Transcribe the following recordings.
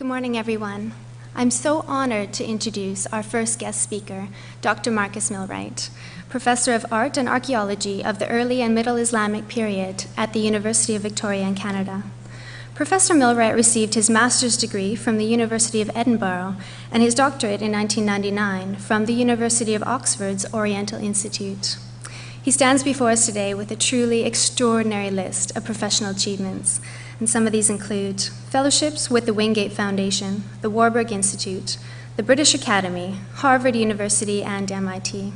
Good morning, everyone. I'm so honored to introduce our first guest speaker, Dr. Marcus Millwright, Professor of Art and Archaeology of the Early and Middle Islamic period at the University of Victoria in Canada. Professor Millwright received his master's degree from the University of Edinburgh and his doctorate in 1999 from the University of Oxford's Oriental Institute. He stands before us today with a truly extraordinary list of professional achievements, and some of these include fellowships with the Wingate Foundation, the Warburg Institute, the British Academy, Harvard University, and MIT.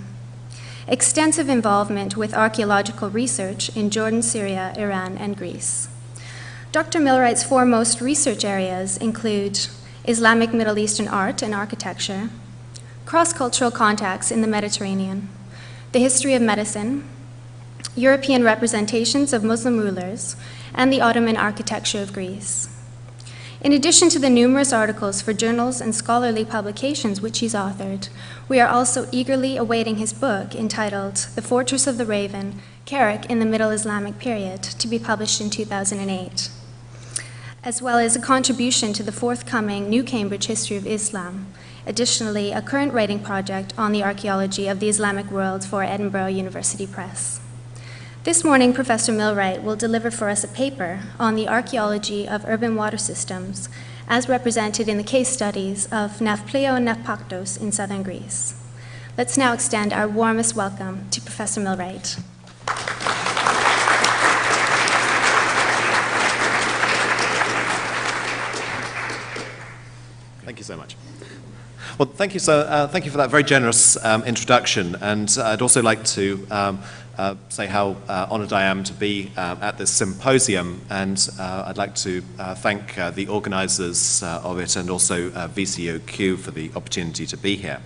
Extensive involvement with archaeological research in Jordan, Syria, Iran, and Greece. Dr. Millwright's foremost research areas include Islamic Middle Eastern art and architecture, cross-cultural contacts in the Mediterranean, the history of medicine, European representations of Muslim rulers, and the Ottoman architecture of Greece. In addition to the numerous articles for journals and scholarly publications which he's authored, we are also eagerly awaiting his book entitled The Fortress of the Raven, Carrick in the Middle Islamic Period, to be published in 2008, as well as a contribution to the forthcoming New Cambridge History of Islam. Additionally, a current writing project on the archaeology of the Islamic world for Edinburgh University Press. This morning, Professor Millwright will deliver for us a paper on the archaeology of urban water systems as represented in the case studies of Nafklio and Napaktos in southern Greece. Let's now extend our warmest welcome to Professor Millwright. Thank you so much. Well, thank you for that very generous introduction, and I'd also like to say how honored I am to be at this symposium, and I'd like to thank the organizers of it and also VCOQ for the opportunity to be here.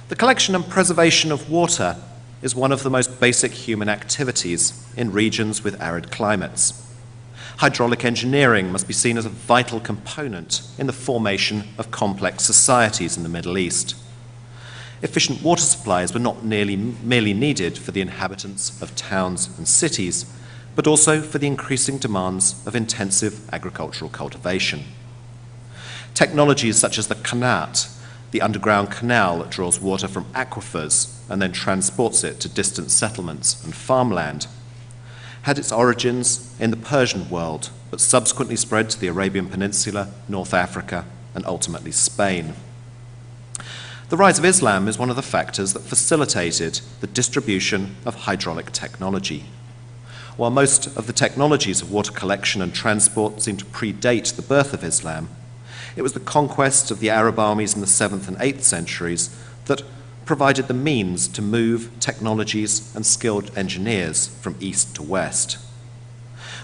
The collection and preservation of water is one of the most basic human activities in regions with arid climates. Hydraulic engineering must be seen as a vital component in the formation of complex societies in the Middle East. Efficient water supplies were not merely needed for the inhabitants of towns and cities, but also for the increasing demands of intensive agricultural cultivation. Technologies such as the qanat, the underground canal that draws water from aquifers and then transports it to distant settlements and farmland, had its origins in the Persian world, but subsequently spread to the Arabian Peninsula, North Africa, and ultimately Spain. The rise of Islam is one of the factors that facilitated the distribution of hydraulic technology. While most of the technologies of water collection and transport seem to predate the birth of Islam, it was the conquest of the Arab armies in the 7th and 8th centuries that provided the means to move technologies and skilled engineers from east to west.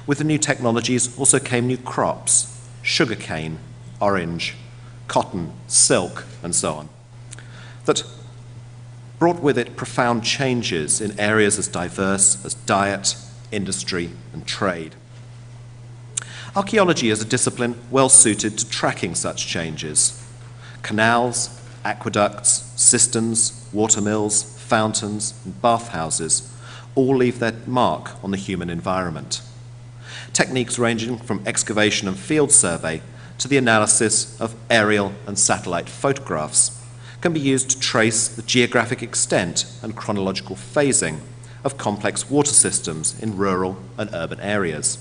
With the new technologies also came new crops: sugarcane, orange, cotton, silk, and so on, that brought with it profound changes in areas as diverse as diet, industry, and trade. Archaeology is a discipline well suited to tracking such changes. Canals, aqueducts, cisterns, watermills, fountains, and bathhouses all leave their mark on the human environment. Techniques ranging from excavation and field survey to the analysis of aerial and satellite photographs can be used to trace the geographic extent and chronological phasing of complex water systems in rural and urban areas.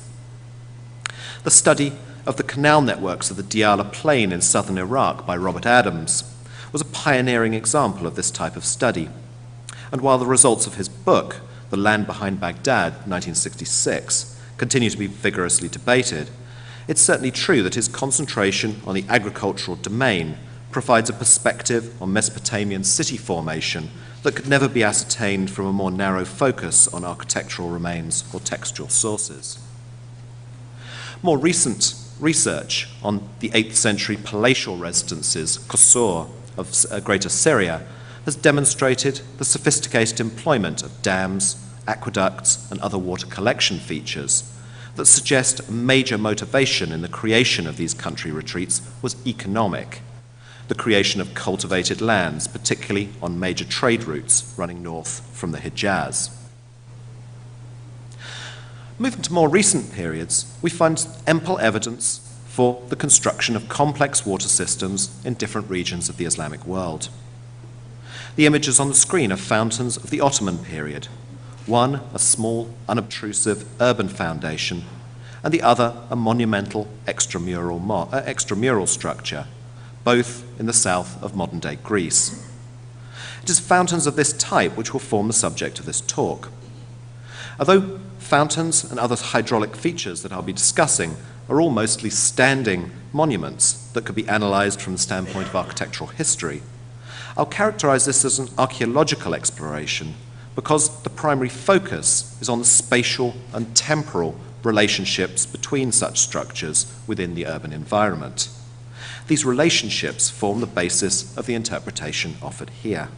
The study of the canal networks of the Diyala Plain in southern Iraq by Robert Adams was a pioneering example of this type of study. And while the results of his book, The Land Behind Baghdad, 1966, continue to be vigorously debated, it's certainly true that his concentration on the agricultural domain provides a perspective on Mesopotamian city formation that could never be ascertained from a more narrow focus on architectural remains or textual sources. More recent research on the 8th century palatial residences, Qusur, of Greater Syria, has demonstrated the sophisticated employment of dams, aqueducts, and other water collection features that suggest a major motivation in the creation of these country retreats was economic, the creation of cultivated lands, particularly on major trade routes running north from the Hijaz. Moving to more recent periods, we find ample evidence for the construction of complex water systems in different regions of the Islamic world. The images on the screen are fountains of the Ottoman period, one a small, unobtrusive urban foundation, and the other a monumental extramural structure, both in the south of modern-day Greece. It is fountains of this type which will form the subject of this talk. Although fountains and other hydraulic features that I'll be discussing are all mostly standing monuments that could be analysed from the standpoint of architectural history, I'll characterise this as an archaeological exploration because the primary focus is on the spatial and temporal relationships between such structures within the urban environment. These relationships form the basis of the interpretation offered here.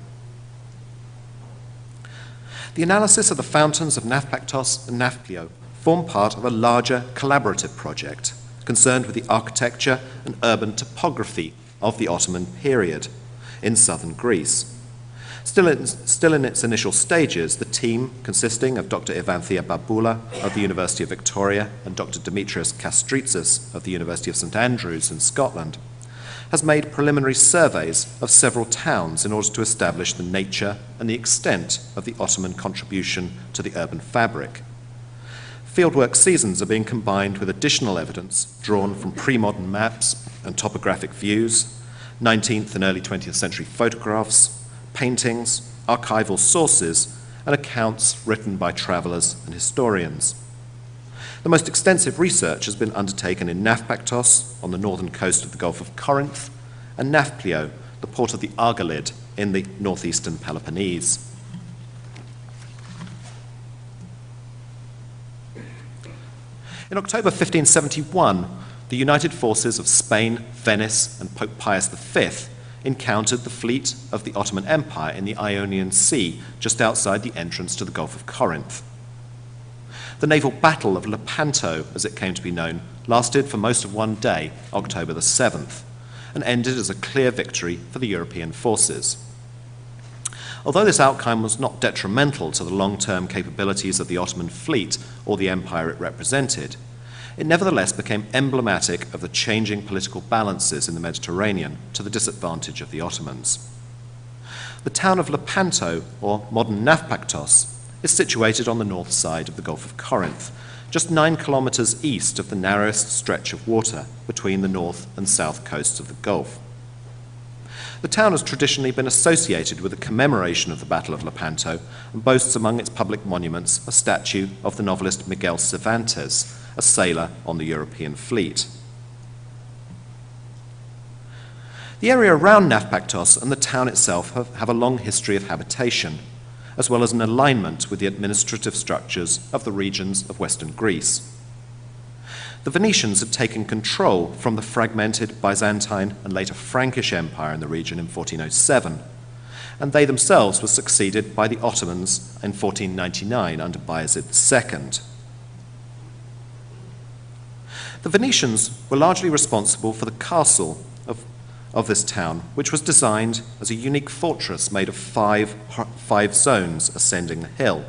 The analysis of the fountains of Napaktos and Nafklio form part of a larger collaborative project concerned with the architecture and urban topography of the Ottoman period in southern Greece. Still in its initial stages, the team, consisting of Dr. Ivanthia Babula of the University of Victoria and Dr. Demetrios Kastritsis of the University of St Andrews in Scotland, has made preliminary surveys of several towns in order to establish the nature and the extent of the Ottoman contribution to the urban fabric. Fieldwork seasons are being combined with additional evidence drawn from pre-modern maps and topographic views, 19th and early 20th century photographs, paintings, archival sources, and accounts written by travellers and historians. The most extensive research has been undertaken in Napaktos, on the northern coast of the Gulf of Corinth, and Nafklio, the port of the Argolid in the northeastern Peloponnese. In October 1571, the united forces of Spain, Venice, and Pope Pius V encountered the fleet of the Ottoman Empire in the Ionian Sea, just outside the entrance to the Gulf of Corinth. The naval battle of Lepanto, as it came to be known, lasted for most of one day, October the 7th, and ended as a clear victory for the European forces. Although this outcome was not detrimental to the long-term capabilities of the Ottoman fleet or the empire it represented, it nevertheless became emblematic of the changing political balances in the Mediterranean to the disadvantage of the Ottomans. The town of Lepanto, or modern Napaktos, is situated on the north side of the Gulf of Corinth, just 9 kilometers east of the narrowest stretch of water between the north and south coasts of the Gulf. The town has traditionally been associated with a commemoration of the Battle of Lepanto and boasts among its public monuments a statue of the novelist Miguel Cervantes, a sailor on the European fleet. The area around Napaktos and the town itself have a long history of habitation, as well as an alignment with the administrative structures of the regions of Western Greece. The Venetians had taken control from the fragmented Byzantine and later Frankish Empire in the region in 1407, and they themselves were succeeded by the Ottomans in 1499 under Bayezid II. The Venetians were largely responsible for the castle of this town, which was designed as a unique fortress made of five zones ascending the hill.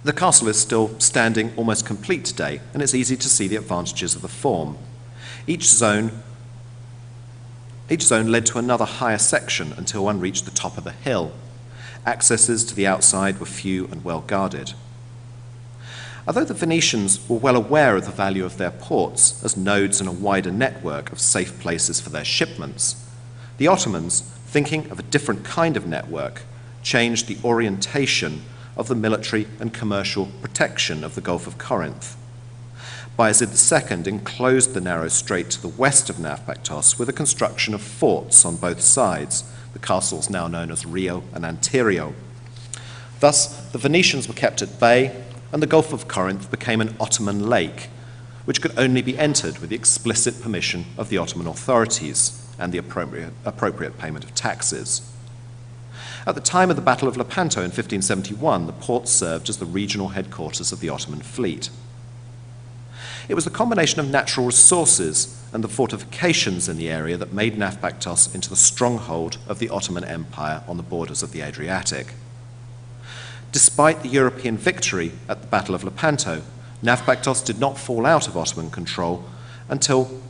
The castle is still standing almost complete today, and it's easy to see the advantages of the form. Each zone led to another higher section until one reached the top of the hill. Accesses to the outside were few and well guarded. Although the Venetians were well aware of the value of their ports as nodes in a wider network of safe places for their shipments, the Ottomans, thinking of a different kind of network, changed the orientation of the military and commercial protection of the Gulf of Corinth. Bayezid II enclosed the narrow strait to the west of Napaktos with a construction of forts on both sides, the castles now known as Rio and Antirio. Thus, the Venetians were kept at bay, and the Gulf of Corinth became an Ottoman lake, which could only be entered with the explicit permission of the Ottoman authorities and the appropriate payment of taxes. At the time of the Battle of Lepanto in 1571, the port served as the regional headquarters of the Ottoman fleet. It was the combination of natural resources and the fortifications in the area that made Napaktos into the stronghold of the Ottoman Empire on the borders of the Adriatic. Despite the European victory at the Battle of Lepanto, Nafklios did not fall out of Ottoman control until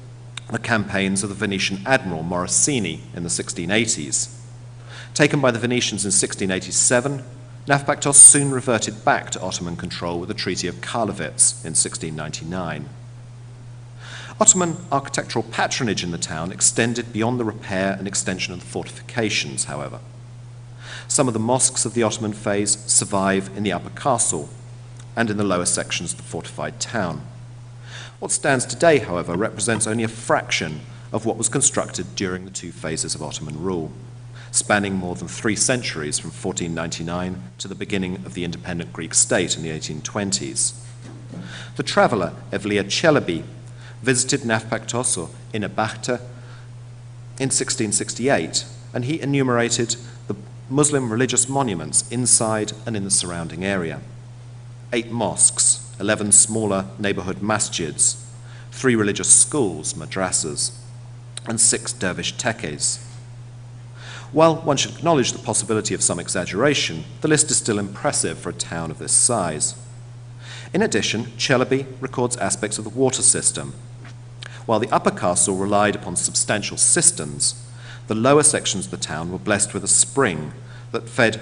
the campaigns of the Venetian admiral Morosini in the 1680s. Taken by the Venetians in 1687, Nafklios soon reverted back to Ottoman control with the Treaty of Karlovitz in 1699. Ottoman architectural patronage in the town extended beyond the repair and extension of the fortifications, however. Some of the mosques of the Ottoman phase survive in the upper castle and in the lower sections of the fortified town. What stands today, however, represents only a fraction of what was constructed during the two phases of Ottoman rule, spanning more than 3 centuries from 1499 to the beginning of the independent Greek state in the 1820s. The traveller Evliya Çelebi visited Nafaktos or Inebakta in 1668, and he enumerated the Muslim religious monuments inside and in the surrounding area. 8 mosques, 11 smaller neighborhood masjids, 3 religious schools, madrasas, and 6 dervish tekkes. While one should acknowledge the possibility of some exaggeration, the list is still impressive for a town of this size. In addition, Çelebi records aspects of the water system. While the upper castle relied upon substantial cisterns, the lower sections of the town were blessed with springs that fed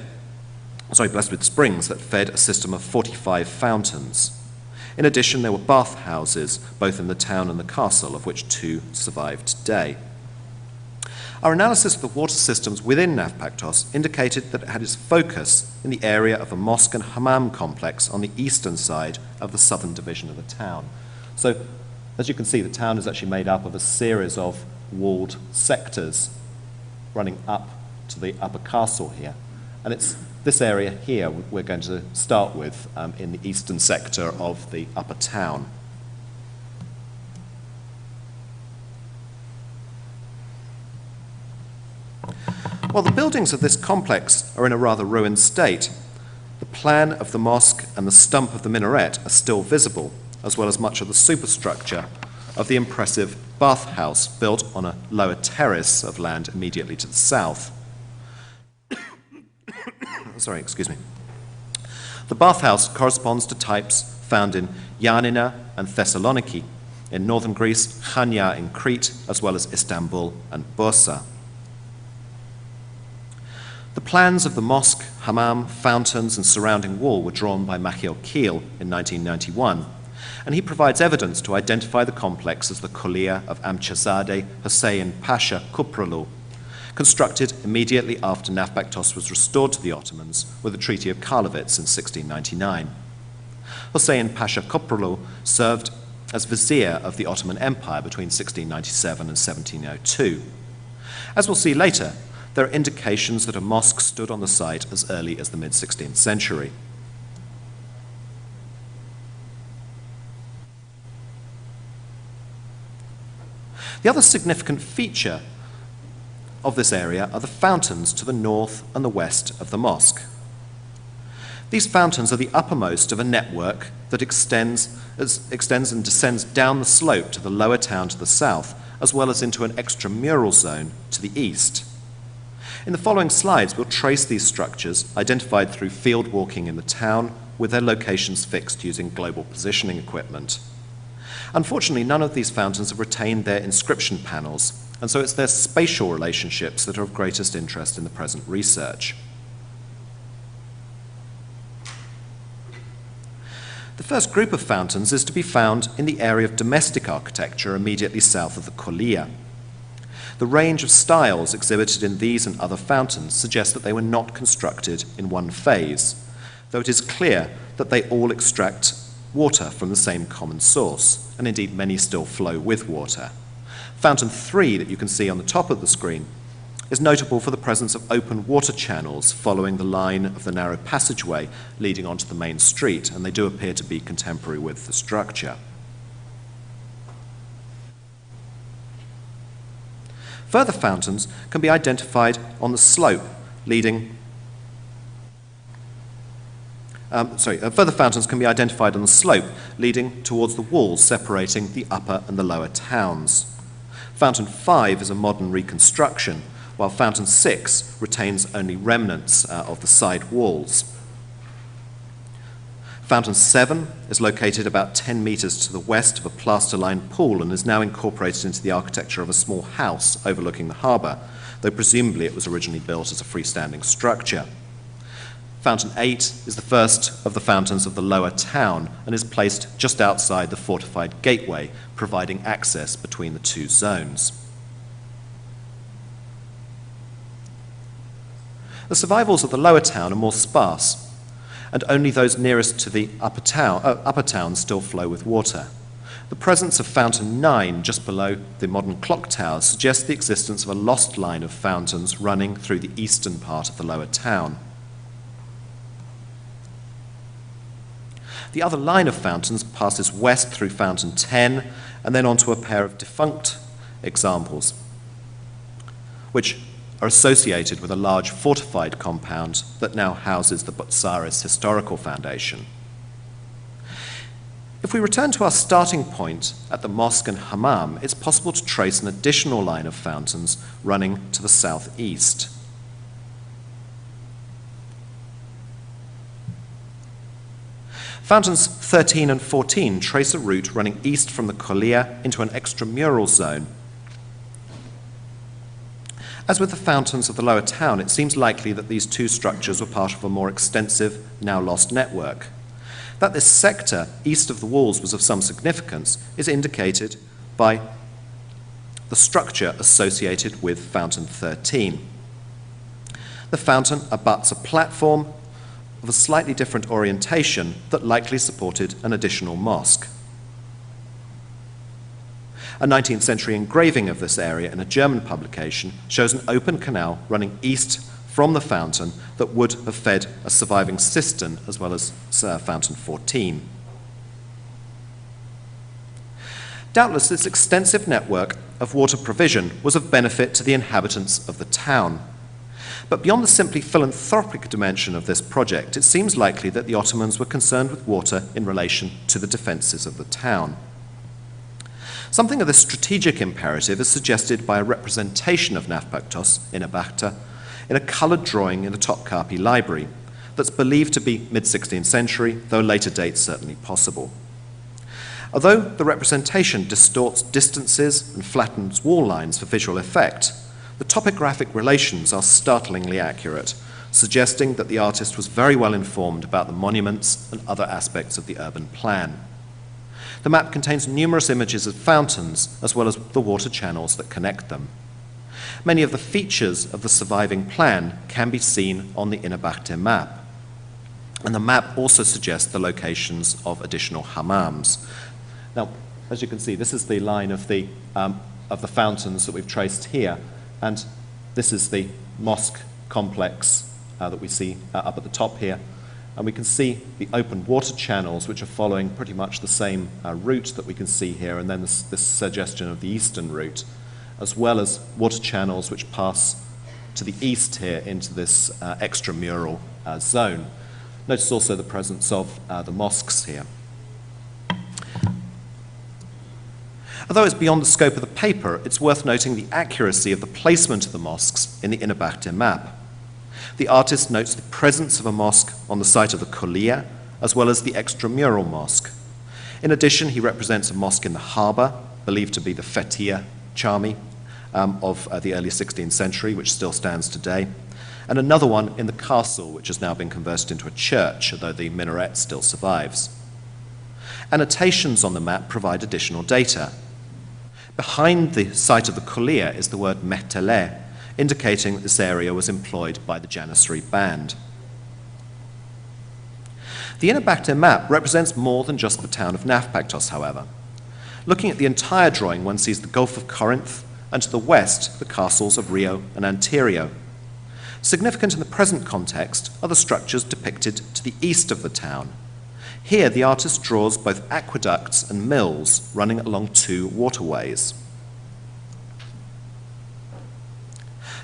a system of 45 fountains. In addition, there were bathhouses both in the town and the castle, of which 2 survive today. Our analysis of the water systems within Nafaktos indicated that it had its focus in the area of a mosque and hammam complex on the eastern side of the southern division of the town. So, as you can see, the town is actually made up of a series of walled sectors running up to the upper castle here. And it's this area here we're going to start with in the eastern sector of the upper town. While the buildings of this complex are in a rather ruined state, the plan of the mosque and the stump of the minaret are still visible, as well as much of the superstructure of the impressive bathhouse built on a lower terrace of land immediately to the south. The bathhouse corresponds to types found in Ioannina and Thessaloniki, in northern Greece, Chania in Crete, as well as Istanbul and Bursa. The plans of the mosque, hammam, fountains, and surrounding wall were drawn by Michael Kiel in 1991, and he provides evidence to identify the complex as the Collier of Amchazadeh Hussein Pasha Kupralu, constructed immediately after Nafaktos was restored to the Ottomans with the Treaty of Karlovitz in 1699. Hussein Pasha Kupralu served as vizier of the Ottoman Empire between 1697 and 1702. As we'll see later, there are indications that a mosque stood on the site as early as the mid-16th century. The other significant feature of this area are the fountains to the north and the west of the mosque. These fountains are the uppermost of a network that extends and descends down the slope to the lower town to the south, as well as into an extramural zone to the east. In the following slides, we'll trace these structures, identified through field walking in the town, with their locations fixed using global positioning equipment. Unfortunately, none of these fountains have retained their inscription panels, and so it's their spatial relationships that are of greatest interest in the present research. The first group of fountains is to be found in the area of domestic architecture immediately south of the Collier. The range of styles exhibited in these and other fountains suggests that they were not constructed in one phase, though it is clear that they all extract water from the same common source, and indeed many still flow with water. Fountain 3 that you can see on the top of the screen is notable for the presence of open water channels following the line of the narrow passageway leading onto the main street, and they do appear to be contemporary with the structure. Further fountains can be identified on the slope leading further fountains can be identified on the slope leading towards the walls separating the upper and the lower towns. Fountain 5 is a modern reconstruction, while Fountain 6 retains only remnants of the side walls. Fountain 7 is located about 10 metres to the west of a plaster-lined pool and is now incorporated into the architecture of a small house overlooking the harbour, though presumably it was originally built as a freestanding structure. Fountain 8 is the first of the fountains of the lower town and is placed just outside the fortified gateway, providing access between the two zones. The survivals of the lower town are more sparse, and only those nearest to the upper town still flow with water. The presence of Fountain 9 just below the modern clock tower suggests the existence of a lost line of fountains running through the eastern part of the lower town. The other line of fountains passes west through Fountain 10 and then onto a pair of defunct examples, which are associated with a large fortified compound that now houses the Botsaris Historical Foundation. If we return to our starting point at the mosque and hammam, it's possible to trace an additional line of fountains running to the southeast. Fountains 13 and 14 trace a route running east from the Collier into an extramural zone. As with the fountains of the lower town, it seems likely that these two structures were part of a more extensive, now lost network. That this sector east of the walls was of some significance is indicated by the structure associated with Fountain 13. The fountain abuts a platform of a slightly different orientation that likely supported an additional mosque. A 19th century engraving of this area in a German publication shows an open canal running east from the fountain that would have fed a surviving cistern as well as Fountain 14. Doubtless this extensive network of water provision was of benefit to the inhabitants of the town. But beyond the simply philanthropic dimension of this project, it seems likely that the Ottomans were concerned with water in relation to the defences of the town. Something of this strategic imperative is suggested by a representation of Napaktos in Abakta in a coloured drawing in the Topkapi Library that's believed to be mid-16th century, though later dates certainly possible. Although the representation distorts distances and flattens wall lines for visual effect, the topographic relations are startlingly accurate, suggesting that the artist was very well informed about the monuments and other aspects of the urban plan. The map contains numerous images of fountains, as well as the water channels that connect them. Many of the features of the surviving plan can be seen on the Inabakte map. And the map also suggests the locations of additional hammams. Now, as you can see, this is the line of the fountains that we've traced here, and this is the mosque complex that we see up at the top here. And we can see the open water channels, which are following pretty much the same route that we can see here, and then this suggestion of the eastern route, as well as water channels which pass to the east here into this extramural zone. Notice also the presence of the mosques here. Although it's beyond the scope of the paper, it's worth noting the accuracy of the placement of the mosques in the Inabakte map. The artist notes the presence of a mosque on the site of the Collier, as well as the extramural mosque. In addition, he represents a mosque in the harbour, believed to be the Fethiye Chami of the early 16th century, which still stands today, and another one in the castle, which has now been converted into a church, although the minaret still survives. Annotations on the map provide additional data. Behind the site of the Collier is the word Mehtele, indicating that this area was employed by the Janissary band. The Inabakte map represents more than just the town of Napaktos, however. Looking at the entire drawing, one sees the Gulf of Corinth, and to the west, the castles of Rio and Antirio. Significant in the present context are the structures depicted to the east of the town. Here, the artist draws both aqueducts and mills running along two waterways.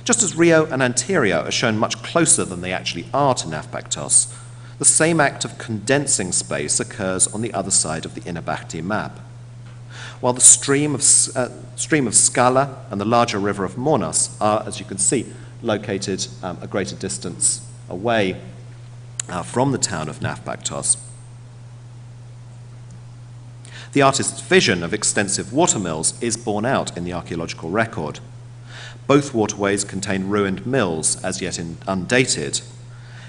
Just as Rio and Antirio are shown much closer than they actually are to Napaktos, the same act of condensing space occurs on the other side of the Inabakte map. While the stream of Scala and the larger river of Monas are, as you can see, located a greater distance away from the town of Napaktos, The artist's vision of extensive watermills is borne out in the archaeological record. Both waterways contain ruined mills, as yet undated,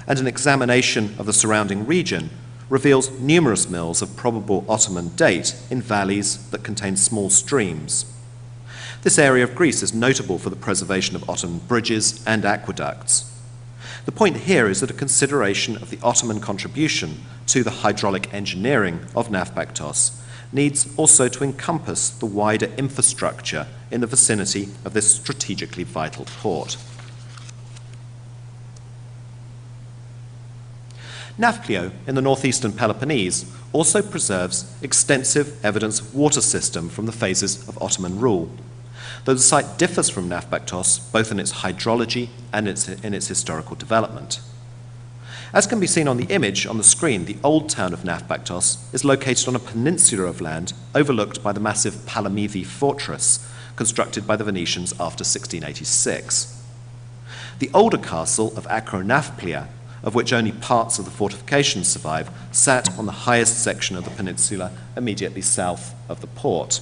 and an examination of the surrounding region reveals numerous mills of probable Ottoman date in valleys that contain small streams. This area of Greece is notable for the preservation of Ottoman bridges and aqueducts. The point here is that a consideration of the Ottoman contribution to the hydraulic engineering of Napaktos needs also to encompass the wider infrastructure in the vicinity of this strategically vital port. Nafklio, in the northeastern Peloponnese, also preserves extensive evidence of water system from the phases of Ottoman rule, though the site differs from Napaktos both in its hydrology and in its historical development. As can be seen on the image on the screen, the old town of Napaktos is located on a peninsula of land overlooked by the massive Palamidi fortress, constructed by the Venetians after 1686. The older castle of Accra Nafklio, of which only parts of the fortifications survive, sat on the highest section of the peninsula immediately south of the port.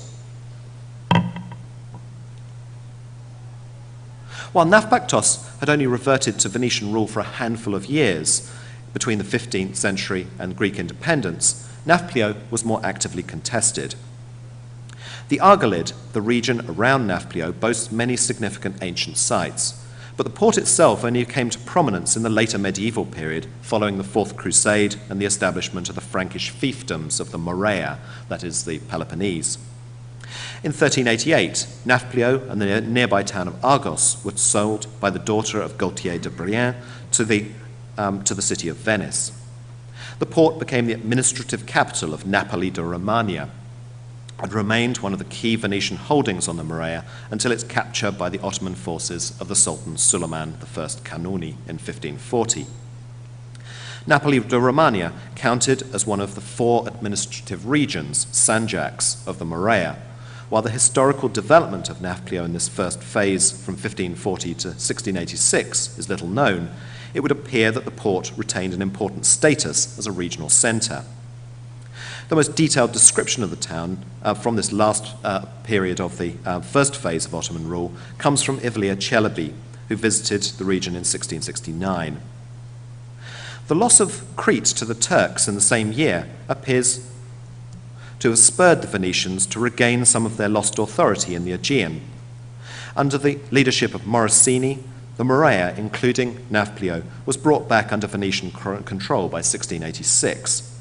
While Napaktos had only reverted to Venetian rule for a handful of years between the 15th century and Greek independence, Nafklio was more actively contested. The Argolid, the region around Nafklio, boasts many significant ancient sites, but the port itself only came to prominence in the later medieval period following the Fourth Crusade and the establishment of the Frankish fiefdoms of the Morea, that is, the Peloponnese. In 1388, Nafklio and the nearby town of Argos were sold by the daughter of Gaultier de Brienne to the city of Venice. The port became the administrative capital of Napoli de Romagna and remained one of the key Venetian holdings on the Morea until its capture by the Ottoman forces of the Sultan Suleiman I Kanuni in 1540. Napoli de Romagna counted as one of the 4 administrative regions, sanjaks, of the Morea, while the historical development of Nafklio in this first phase from 1540 to 1686 is little known. It would appear that the port retained an important status as a regional centre. The most detailed description of the town from this last period of the first phase of Ottoman rule comes from Ivlia Çelebi, who visited the region in 1669. The loss of Crete to the Turks in the same year appears to have spurred the Venetians to regain some of their lost authority in the Aegean. Under the leadership of Morosini, the Morea, including Nafklio, was brought back under Venetian control by 1686.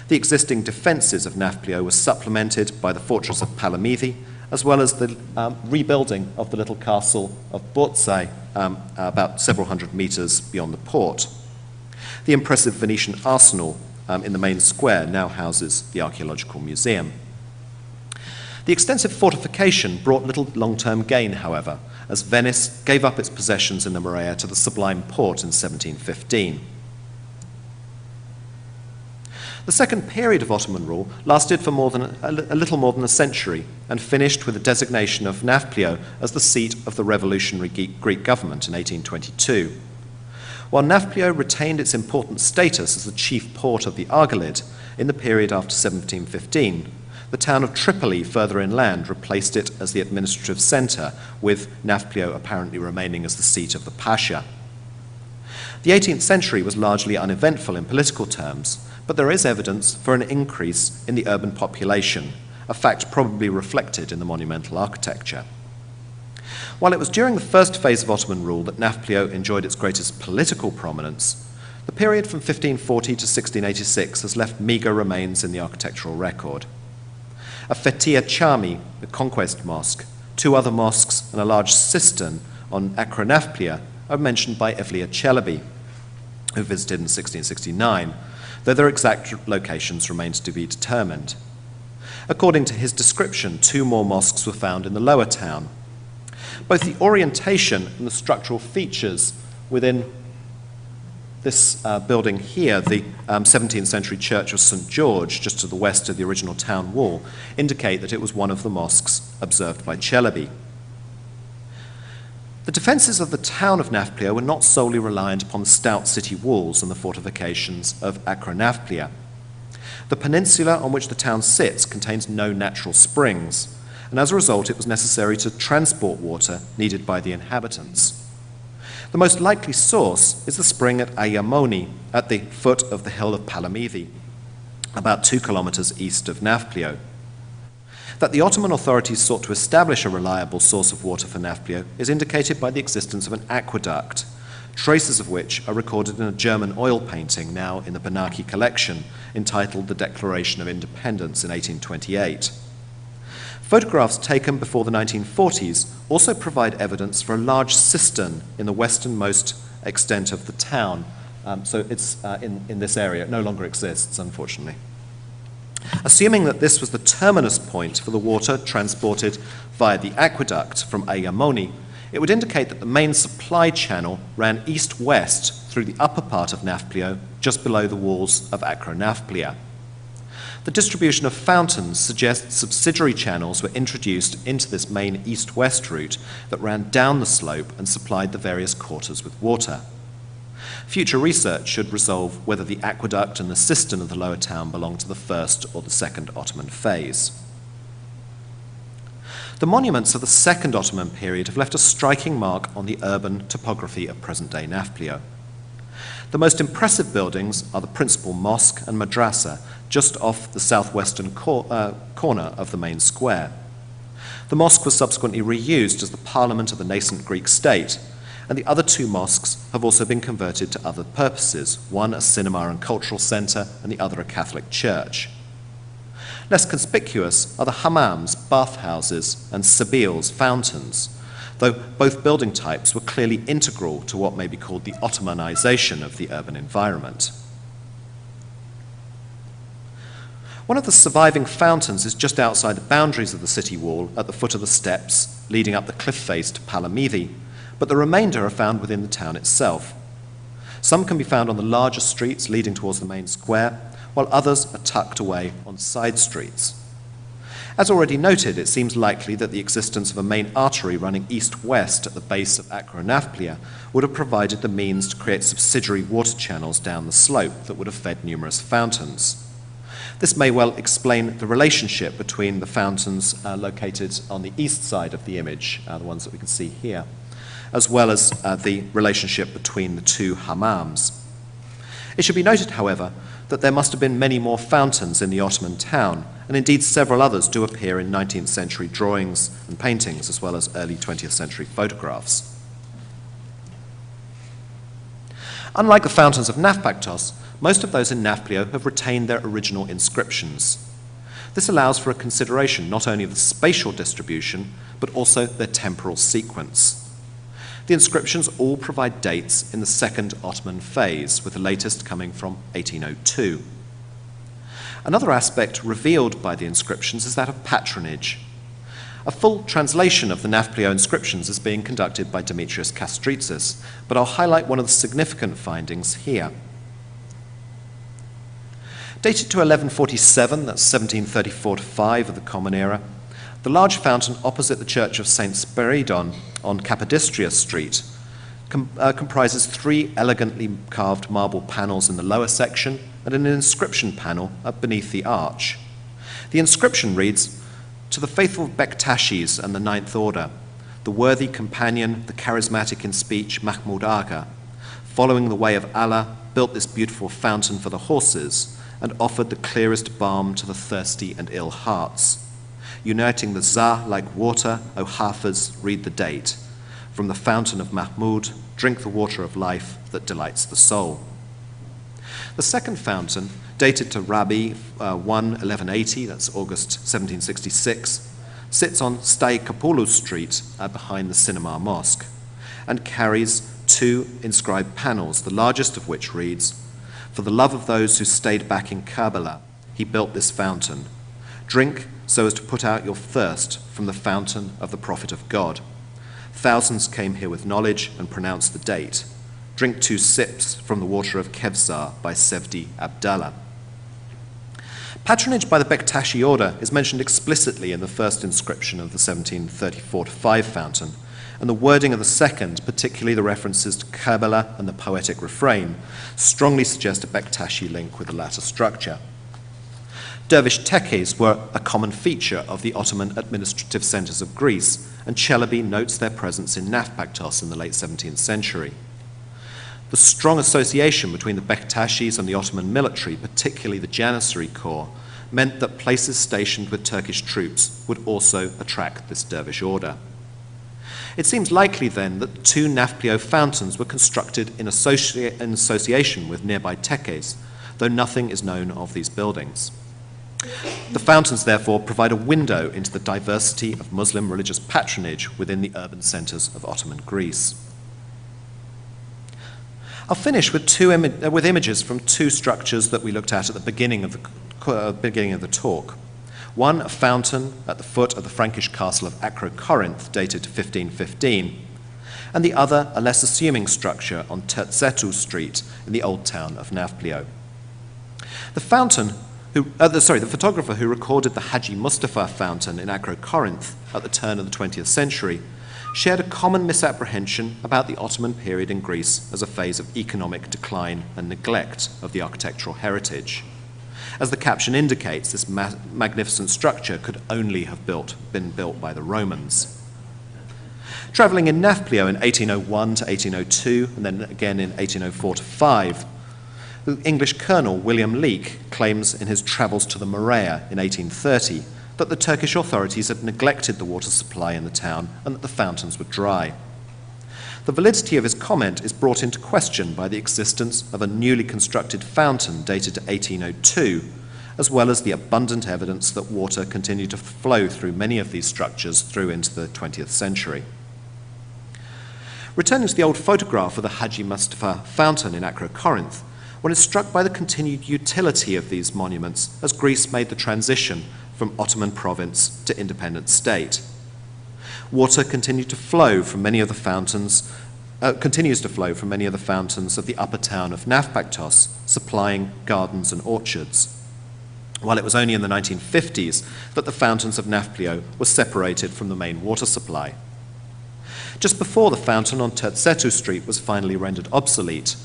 The existing defences of Nafklio were supplemented by the fortress of Palamidi, as well as the rebuilding of the little castle of Borzai, about several hundred metres beyond the port. The impressive Venetian arsenal in the main square now houses the Archaeological Museum. The extensive fortification brought little long-term gain, however, as Venice gave up its possessions in the Morea to the Sublime Porte in 1715. The second period of Ottoman rule lasted for a little more than a century and finished with the designation of Nafklio as the seat of the revolutionary Greek government in 1822. While Nafklio retained its important status as the chief port of the Argolid in the period after 1715, the town of Tripoli further inland replaced it as the administrative centre, with Nafklio apparently remaining as the seat of the Pasha. The 18th century was largely uneventful in political terms, but there is evidence for an increase in the urban population, a fact probably reflected in the monumental architecture. While it was during the first phase of Ottoman rule that Nafklio enjoyed its greatest political prominence, the period from 1540 to 1686 has left meagre remains in the architectural record. A Fethiye Chami, the conquest mosque, 2 other mosques, and a large cistern on Accra Nafklio are mentioned by Ivlia Çelebi, who visited in 1669, though their exact locations remained to be determined. According to his description, 2 more mosques were found in the lower town. Both the orientation and the structural features within this building here, the 17th century Church of St. George, just to the west of the original town wall, indicate that it was one of the mosques observed by Çelebi. The defences of the town of Nafklio were not solely reliant upon the stout city walls and the fortifications of Accra Nafklio. The peninsula on which the town sits contains no natural springs, and as a result it was necessary to transport water needed by the inhabitants. The most likely source is the spring at Ayamoni, at the foot of the hill of Palamidi, about 2 kilometers east of Nafklio. That the Ottoman authorities sought to establish a reliable source of water for Nafklio is indicated by the existence of an aqueduct, traces of which are recorded in a German oil painting now in the Benaki collection, entitled The Declaration of Independence in 1828. Photographs taken before the 1940s also provide evidence for a large cistern in the westernmost extent of the town. So it's in this area. It no longer exists, unfortunately. Assuming that this was the terminus point for the water transported via the aqueduct from Ayamoni, it would indicate that the main supply channel ran east-west through the upper part of Nafklio, just below the walls of Accra Nafklia. The distribution of fountains suggests subsidiary channels were introduced into this main east-west route that ran down the slope and supplied the various quarters with water. Future research should resolve whether the aqueduct and the cistern of the lower town belonged to the first or the second Ottoman phase. The monuments of the second Ottoman period have left a striking mark on the urban topography of present-day Nafklio. The most impressive buildings are the principal mosque and madrasa, just off the southwestern corner of the main square. The mosque was subsequently reused as the parliament of the nascent Greek state, and the other 2 mosques have also been converted to other purposes, one a cinema and cultural centre, and the other a Catholic church. Less conspicuous are the hammams, bathhouses, and sabils, fountains, though both building types were clearly integral to what may be called the Ottomanization of the urban environment. One of the surviving fountains is just outside the boundaries of the city wall at the foot of the steps leading up the cliff face to Palamidi, but the remainder are found within the town itself. Some can be found on the larger streets leading towards the main square, while others are tucked away on side streets. As already noted, it seems likely that the existence of a main artery running east-west at the base of Accra Nafklia would have provided the means to create subsidiary water channels down the slope that would have fed numerous fountains. This may well explain the relationship between the fountains located on the east side of the image, the ones that we can see here, as well as the relationship between the 2 hammams. It should be noted, however, that there must have been many more fountains in the Ottoman town, and indeed several others do appear in 19th century drawings and paintings, as well as early 20th century photographs. Unlike the fountains of Napaktos, most of those in Nafklio have retained their original inscriptions. This allows for a consideration not only of the spatial distribution, but also their temporal sequence. The inscriptions all provide dates in the second Ottoman phase, with the latest coming from 1802. Another aspect revealed by the inscriptions is that of patronage. A full translation of the Nafklio inscriptions is being conducted by Demetrius Kastritsis, but I'll highlight one of the significant findings here. Dated to 1147, that's 1734 to 5 of the Common Era, the large fountain opposite the church of St. Spiridon on Capodistria Street comprises 3 elegantly carved marble panels in the lower section and an inscription panel up beneath the arch. The inscription reads, "To the faithful Bektashis and the Ninth Order, the worthy companion, the charismatic in speech, Mahmud Aga, following the way of Allah, built this beautiful fountain for the horses and offered the clearest balm to the thirsty and ill hearts. Uniting the Zah like water, O Hafiz, read the date. From the fountain of Mahmud, drink the water of life that delights the soul." The second fountain, dated to Rabi 1180, that's August 1766, sits on Stai Kapulu Street behind the Cinema Mosque, and carries 2 inscribed panels, the largest of which reads, "For the love of those who stayed back in Karbala, he built this fountain. Drink so as to put out your thirst from the fountain of the Prophet of God. Thousands came here with knowledge and pronounced the date. Drink 2 sips from the water of Kevsar by Sevdi Abdallah." Patronage by the Bektashi order is mentioned explicitly in the first inscription of the 1734-5 fountain, and the wording of the second, particularly the references to Karbala and the poetic refrain, strongly suggest a Bektashi link with the latter structure. Dervish tekkes were a common feature of the Ottoman administrative centres of Greece, and Çelebi notes their presence in Napaktos in the late 17th century. The strong association between the Bektashis and the Ottoman military, particularly the Janissary Corps, meant that places stationed with Turkish troops would also attract this dervish order. It seems likely then that 2 Nafklio fountains were constructed in association with nearby tekkes, though nothing is known of these buildings. The fountains, therefore, provide a window into the diversity of Muslim religious patronage within the urban centres of Ottoman Greece. I'll finish with images from 2 structures that we looked at the beginning of the talk. One, a fountain at the foot of the Frankish castle of Accra, Corinth, dated to 1515, and the other, a less assuming structure on Tertzetu Street in the old town of Nafklio. The photographer who recorded the Haji Mustafa fountain in Accra, Corinth at the turn of the 20th century shared a common misapprehension about the Ottoman period in Greece as a phase of economic decline and neglect of the architectural heritage. As the caption indicates, this magnificent structure could only have been built by the Romans. Travelling in Nafklio in 1801 to 1802, and then again in 1804 to 5, the English colonel William Leake claims in his Travels to the Morea in 1830 that the Turkish authorities had neglected the water supply in the town and that the fountains were dry. The validity of his comment is brought into question by the existence of a newly constructed fountain dated to 1802, as well as the abundant evidence that water continued to flow through many of these structures through into the 20th century. Returning to the old photograph of the Haji Mustafa fountain in Accra, Corinth, one is struck by the continued utility of these monuments as Greece made the transition from Ottoman province to independent state. Water continues to flow from many of the fountains of the upper town of Nafaktos, supplying gardens and orchards. While it was only in the 1950s that the fountains of Nafklio were separated from the main water supply. Just before the fountain on Tertzetu Street was finally rendered obsolete,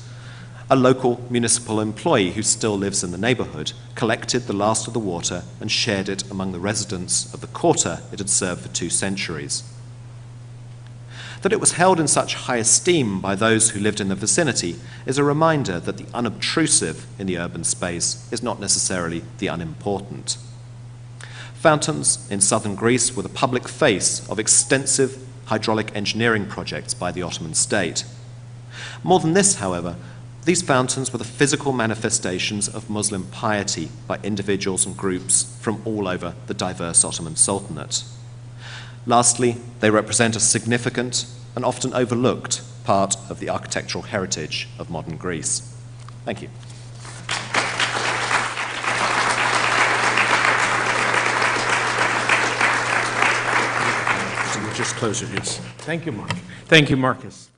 a local municipal employee who still lives in the neighbourhood collected the last of the water and shared it among the residents of the quarter it had served for 2 centuries. That it was held in such high esteem by those who lived in the vicinity is a reminder that the unobtrusive in the urban space is not necessarily the unimportant. Fountains in southern Greece were the public face of extensive hydraulic engineering projects by the Ottoman state. More than this, however, these fountains were the physical manifestations of Muslim piety by individuals and groups from all over the diverse Ottoman Sultanate. Lastly, they represent a significant and often overlooked part of the architectural heritage of modern Greece. Thank you. Just close it, yes. Thank you, Mark. Thank you, Marcus.